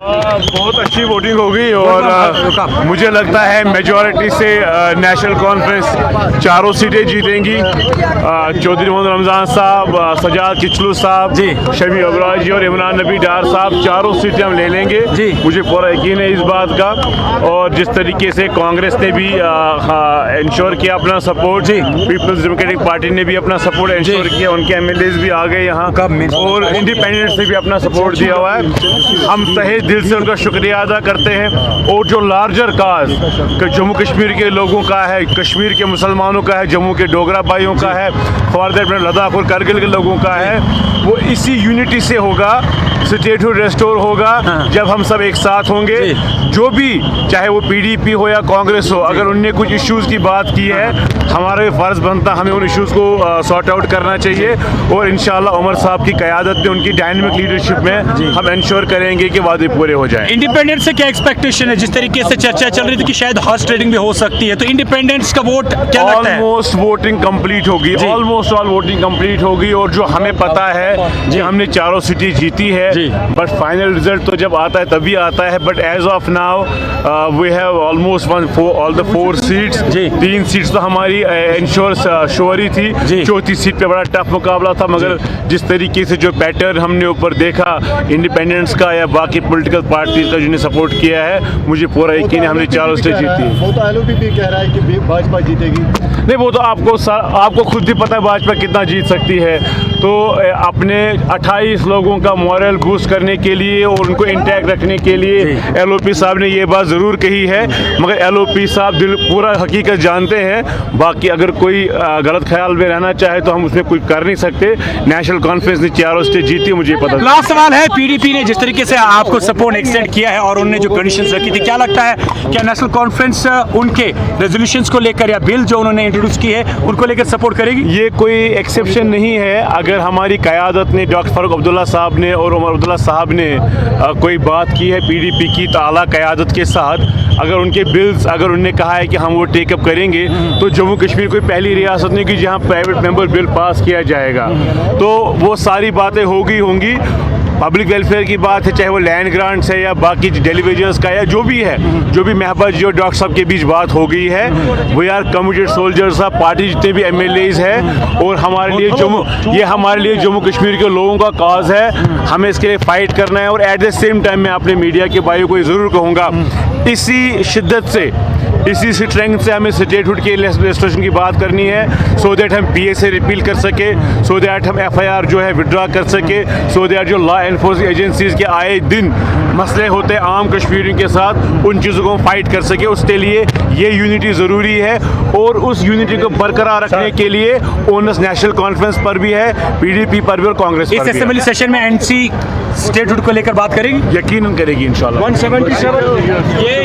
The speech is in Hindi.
बहुत अच्छी वोटिंग होगी और मुझे लगता है मेजॉरिटी से नेशनल कॉन्फ्रेंस चारों सीटें जीतेंगी। चौधरी मोहम्मद रमज़ान साहब, सजाद किचलू साहब जी, शमी अबराज जी और इमरान नबी डार साहब, चारों सीटें हम ले लेंगे जी। मुझे पूरा यकीन है इस बात का। और जिस तरीके से कांग्रेस ने भी इंश्योर किया अपना सपोर्ट जी, पीपल्स डेमोक्रेटिक पार्टी ने भी अपना सपोर्ट इंश्योर किया, उनके एमएलएज भी आ गए यहाँ और इंडिपेंडेंट्स ने भी अपना सपोर्ट दिया हुआ है। हम तहे दिल से उनका शुक्रिया अदा करते हैं। और जो लार्जर काज जम्मू कश्मीर के लोगों का है, कश्मीर के मुसलमानों का है, जम्मू के डोगरा भाइयों का है, फॉर दैट मैटर लद्दाख और करगिल के लोगों का है, वो इसी यूनिटी से होगा, स्टेटहुड रेस्टोर होगा जब हम सब एक साथ होंगे। जो भी चाहे वो पीडीपी हो या कांग्रेस हो, अगर उनने कुछ इश्यूज़ की बात की है, हमारा ये फ़र्ज़ बनता हमें उन इश्यूज़ को सॉर्ट आउट करना चाहिए। और इंशाल्लाह उमर साहब की क़यादत में, उनकी डायनेमिक लीडरशिप में हम इंश्योर करेंगे कि वादे पूरे हो जाएं। इंडिपेंडेंस से क्या एक्सपेक्टेशन है? जिस तरीके से चर्चा चल रही थी कि शायद हॉर्स ट्रेडिंग भी हो सकती है, तो इंडिपेंडेंस का वोट क्या लगता है? ऑलमोस्ट वोटिंग कंप्लीट होगी, ऑलमोस्ट ऑल वोटिंग कंप्लीट होगी। और जो हमें पता है कि हमने चारों सिटी जीती है, बट फाइनल रिजल्ट तो जब आता है तभी आता है। But as of now we have almost won all the 4 seats. 3 seats तो हमारी श्योर ही थी, चौथी सीट पे बड़ा टफ मुकाबला था। मगर जिस तरीके से जो पैटर्न हमने ऊपर देखा इंडिपेंडेंस का या बाकी पॉलिटिकल पार्टीज का जिन्हें सपोर्ट किया है, मुझे पूरा यकीन है हमने चारों स्टेट जीती है। वो तो एलओपी भी कह रहा है कि भाजपा जीतेगी। नहीं, वो तो आपको खुद भी पता है भाजपा कितना जीत सकती है। तो अपने 28 लोगों का मोरल बूस्ट करने के लिए और उनको इंटैक्ट रखने के लिए एलओपी साहब ने ये बात ज़रूर कही है। मगर एलओपी साहब पूरा हकीकत जानते हैं। बाकी अगर कोई गलत ख्याल में रहना चाहे तो हम उसमें कुछ कर नहीं सकते। नेशनल कॉन्फ्रेंस ने चारों स्टेट जीती, मुझे पता। लास्ट सवाल है, पीडीपी ने जिस तरीके से आपको सपोर्ट एक्सटेंड किया है और उन्होंने जो कंडीशंस रखी थी, क्या लगता है क्या नेशनल कॉन्फ्रेंस उनके रेजोल्यूशंस को लेकर या बिल जो उन्होंने इंट्रोड्यूस की है उनको लेकर सपोर्ट करेगी? ये कोई एक्सेप्शन नहीं है। अगर हमारी क़यादत ने, डॉक्टर फारूक अब्दुल्ला साहब ने और उमर अब्दुल्ला साहब ने कोई बात की है पीडीपी की आला क़यादत के साथ, अगर उनके बिल्स अगर उन्होंने कहा है कि हम वो टेकअप करेंगे, तो जम्मू कश्मीर कोई पहली रियासत नहीं कि जहाँ प्राइवेट मेंबर बिल पास किया जाएगा। तो वो सारी बातें होंगी। पब्लिक वेलफेयर की बात है, चाहे वो लैंड ग्रांट्स है या बाकी डेलीवेजर्स का या जो भी है, जो भी महबूबा जी और डॉक्टर साहब के बीच बात हो गई है, we are committed soldiers of party, जितने भी एमएलएज हैं। और हमारे लिए जम्मू कश्मीर के लोगों का काज है, हमें इसके लिए फाइट करना है। और एट द सेम टाइम मैं अपने मीडिया के भाइयों को ज़रूर कहूँगा, इसी शिद्दत से, इसी स्ट्रेंथ से हमें स्टेटहुड के लेजिस्लेशन की बात करनी है, सो दैट हम पीएसए रिपील कर सके, सो दैट हम एफआईआर जो है विड्रॉ कर सके, सो दैट जो लॉ एनफोर्सिंग एजेंसीज के आए दिन मसले होते हैं आम कश्मीरियों के साथ, उन चीज़ों को फाइट कर सके। उसके लिए ये यूनिटी ज़रूरी है। और उस यूनिटी को बरकरार रखने के लिए ओनस नेशनल कॉन्फ्रेंस पर भी है, पीडीपी पर भी और कांग्रेस पर भी। इस असेंबली सेशन में एनसी स्टेटहुड को लेकर बात करेगी? यकीनन करेगी इंशाल्लाह। 177 ये